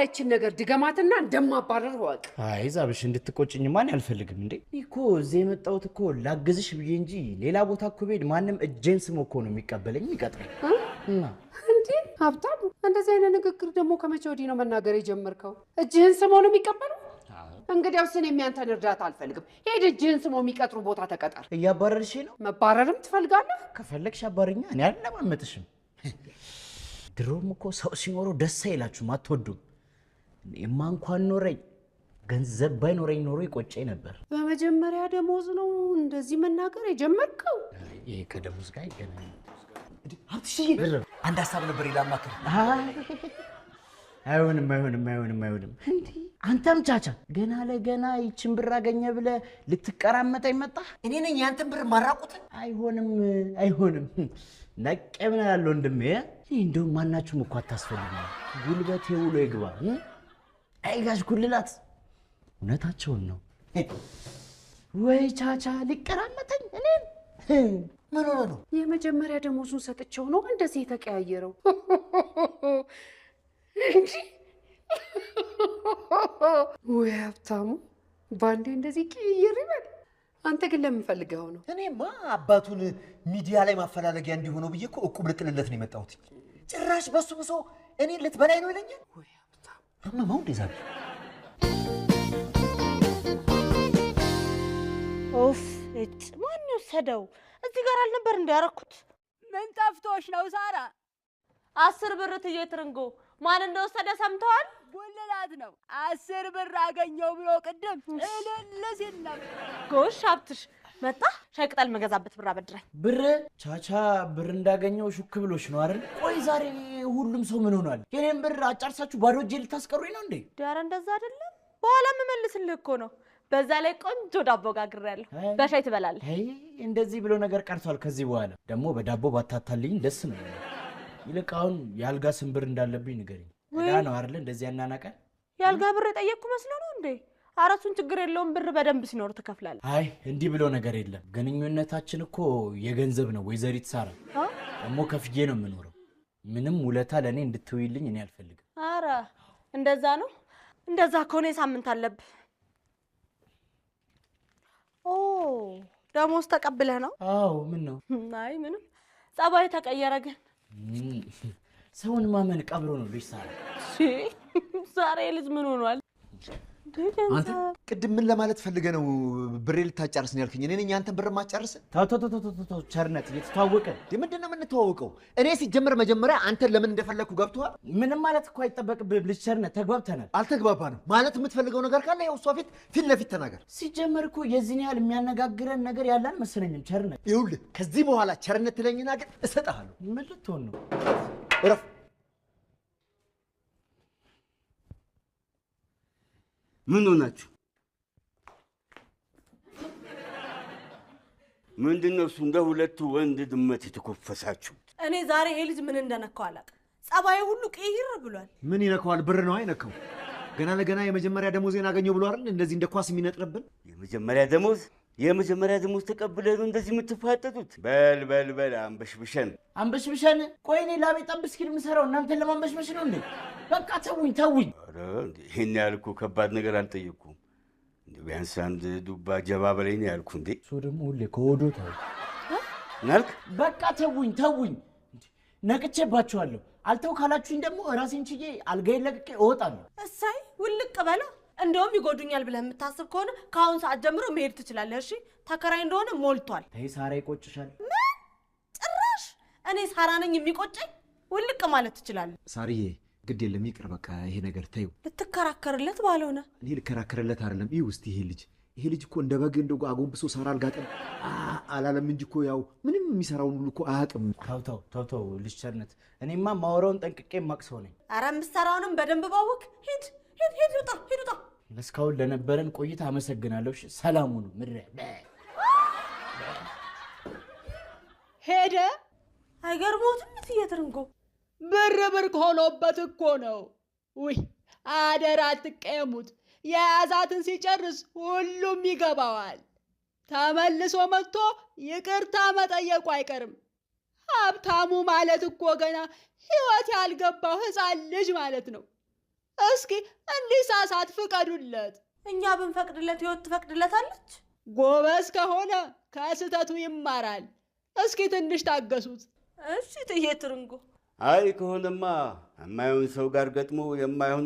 እቺን ነገር ድገማትና እንደማባረር ወቅ። አይ ዛብሽ እንድትቆጭኝ ማን ያልፈልግም እንዴ? እኮ እዚህ የመጣሁት እኮ ላግዝሽ ብዬ እንጂ ሌላ ቦታ እኮ ብሄድ ማንም እጄን ስሞ እኮ ነው የሚቀበለኝ የሚቀጥረኝ። እንዴ ሀብታሙ፣ እንደዚህ አይነት ንግግር ደግሞ ከመቼ ወዲህ ነው መናገር የጀመርከው? እጅህን ስሞ ነው የሚቀበለው? እንግዲያውስ እኔ የሚያንተን እርዳታ አልፈልግም። ሄድ እጅህን ስሞ የሚቀጥሩ ቦታ ተቀጠር። እያባረርሽ ነው? መባረርም ትፈልጋለህ? ከፈለግሽ አባረኛ፣ እኔ አልለማመጥሽም። ድሮም እኮ ሰው ሲኖረው ደስ አይላችሁም፣ አትወዱም። እኔማ እንኳን ኖረኝ ገንዘብ ባይኖረኝ ኖሮ ይቆጨኝ ነበር። በመጀመሪያ ደሞዝ ነው እንደዚህ መናገር የጀመርከው? ይሄ ከደሞዝ ጋር ይገናኛል። ሀብትሽዬ አንድ ሀሳብ ነበር ይላማከር። አይሆንም። አንተም ቻቻ ገና ለገና ይችን ብር አገኘ ብለህ ልትቀራመጠኝ መጣህ? እኔ ነኝ ያንተን ብር ማራቁት? አይሆንም። ነቄ ምን ያለው ወንድሜ፣ እንደውም ማናችሁም እኮ አታስፈልጉም። ጉልበቴ ውሎ ይግባ። አይጋሽ ጉልላት እውነታቸውን ነው። ወይ ቻቻ ሊቀራመጠኝ እኔን ምን ሆነ ነው? የመጀመሪያ ደሞዙን ሰጥቼው ነው እንደዚህ የተቀያየረው እንጂ። ወይ ሀብታሙ ባንዴ እንደዚህ ቅይር ይበል። አንተ ግን ለምን ፈልገው ነው? እኔማ አባቱን ሚዲያ ላይ ማፈላለጊያ እንዲሆነው ብዬ እኮ እቁብ ልጥልለት ነው የመጣሁት። ጭራሽ በሱ ብሶ እኔን ልትበላይ ነው ይለኛል። ወይ ሀብታሙ አመማው እንደዛ ነው። ኦፍ እጭ ማን ወሰደው? እዚህ ጋር አልነበር እንዲያረኩት? ምን ጠፍቶሽ ነው ሳራ? 10 ብር ትዬ ትርንጎ ማን እንደወሰደ ሰምተዋል? ጉልላት ነው 10 ብር አገኘው ብሎ ቅድም እልል ሲል ነበር። ጎሽ ሀብትሽ መጣ። ሻይ ቅጠል መገዛበት ብር አበድረኝ። ብር ቻቻ ብር እንዳገኘው ሹክ ብሎሽ ነው አይደል? ቆይ ዛሬ ሁሉም ሰው ምን ሆኗል? የኔን ብር አጫርሳችሁ ባዶ እጄ ልታስቀሩኝ ነው እንዴ? ዳረ እንደዛ አይደለም። በኋላ የምመልስልህ እኮ ነው። በዛ ላይ ቆንጆ ዳቦ ጋግሬያለሁ። በሻይ ትበላለህ። አይ እንደዚህ ብሎ ነገር ቀርቷል። ከዚህ በኋላ ደግሞ በዳቦ ባታታልኝ ደስ ነው። ይልቅ አሁን የአልጋ ስንብር እንዳለብኝ ንገሪኝ። እዳ ነው አይደል? እንደዚህ ያናናቀ የአልጋ ብር የጠየቅኩ መስሎ ነው እንዴ? አራቱን ችግር የለውም። ብር በደንብ ሲኖር ትከፍላለህ። አይ እንዲህ ብሎ ነገር የለም። ግንኙነታችን እኮ የገንዘብ ነው ወይዘሪት ሳራ። ደግሞ ከፍዬ ነው የምኖረው። ምንም ውለታ ለእኔ እንድትውይልኝ እኔ አልፈልግም። አረ እንደዛ ነው። እንደዛ ከሆነ ሳምንት አለብህ። ኦ ደሞዝ ተቀብለህ ነው? አዎ። ምን ነው? አይ ምንም። ጸባይ ተቀየረ ግን። ሰውን ማመን ቀብሮ ነው ልጅ ሳራ። ዛሬ ልጅ ምን ሆኗል? አንተ ቅድም ምን ለማለት ፈልገ ነው ብሬ ልታጫርስ ነው ያልከኝ? እኔ ነኝ አንተን ብር ማጫርስ? ተው ቸርነት፣ እየተተዋወቀ ምንድን ነው የምንተዋወቀው? እኔ ሲጀምር መጀመሪያ አንተን ለምን እንደፈለግኩ ገብቶሃል? ምንም ማለት እኮ አይጠበቅብህም ልጅ ቸርነት። ተግባብተናል። አልተግባባንም ማለት የምትፈልገው ነገር ካለ ያው እሷ ፊት ለፊት ተናገር። ሲጀመር እኮ የዚህን ያህል የሚያነጋግረን ነገር ያለን መሰለኝም ቸርነት። ይኸውልህ ከዚህ በኋላ ቸርነት ትለኝና ግን እሰጥሃለሁ። ምን ልትሆን ነው? እረፍ። ምን ሆናችሁ? ምንድነው እሱ እንደ ሁለት ወንድ ድመት የተኮፈሳችሁ? እኔ ዛሬ ይሄ ልጅ ምን እንደነካው አላውቅም። ጸባዩ ሁሉ ቅይር ብሏል። ምን ይነካዋል? ብር ነው አይነካው። ገና ለገና የመጀመሪያ ደሞዜን አገኘው ብሎ አይደል እንደዚህ እንደ ኳስ የሚነጥርብን? የመጀመሪያ ደሞዝ ተቀብለህ ነው እንደዚህ የምትፋጠጡት? በል አንበሽብሸን። ቆይ እኔ ላቤ ጠብ እስኪል የምሰራው እናንተን ለማንበሽበሽ ነው እንዴ? በቃ ተውኝ። ኧረ ይሄን ያህል እኮ ከባድ ነገር አልጠየቅኩም። ቢያንስ አንድ ዱባ ጀባ በላይ ነው ያልኩ እንዴ። እሱ ደግሞ ሁሌ ከወዶ ተው ናልክ። በቃ ተውኝ። ነቅቼባችኋለሁ። አልተው ካላችሁኝ ደግሞ ራሴን ችዬ አልጋዬን ለቅቄ እወጣለሁ። እሳይ ውልቅ በላ። እንደውም ይጎዱኛል ብለህ የምታስብ ከሆነ ከአሁን ሰዓት ጀምሮ መሄድ ትችላለህ። እሺ ተከራይ እንደሆነ ሞልቷል። ተይ ሳራ ይቆጭሻል። ምን ጭራሽ እኔ ሳራ ነኝ የሚቆጨኝ? ውልቅ ማለት ትችላለህ። ሳርዬ ግድ የለም ይቅር፣ በቃ ይሄ ነገር ተይው። ልትከራከርለት ባልሆነ። እኔ ልከራከርለት አይደለም። ይህ ውስጥ ይሄ ልጅ እኮ እንደ በግ እንደው አጎንብሶ ሳራ አልጋጠም አላለም እንጂ እኮ ያው ምንም የሚሰራውን ሁሉ እኮ አያውቅም። ተው ልጅ ቸርነት፣ እኔማ ማወራውን ጠንቅቄ ማቅሰው ነኝ። ኧረ የምትሰራውንም በደንብ ባወቅ። ሂድ ውጣ። እስካሁን ለነበረን ቆይታ አመሰግናለሁ። ሰላሙ ነው ምድረ ሄደ። አይገርሞትም? ትየትርንጎ ብር ሆኖበት እኮ ነው። ውይ አደራ አትቀየሙት። የያዛትን ሲጨርስ ሁሉም ይገባዋል። ተመልሶ መጥቶ ይቅርታ መጠየቁ አይቀርም። ሀብታሙ ማለት እኮ ገና ሕይወት ያልገባው ሕፃን ልጅ ማለት ነው። እስኪ እንዲሳሳት ፍቀዱለት። እኛ ብንፈቅድለት ህይወት ትፈቅድለታለች? ጎበዝ ከሆነ ከስህተቱ ይማራል። እስኪ ትንሽ ታገሱት። እሺ እትዬ ትርንጎ። አይ ከሆነማ የማይሆን ሰው ጋር ገጥሞ የማይሆን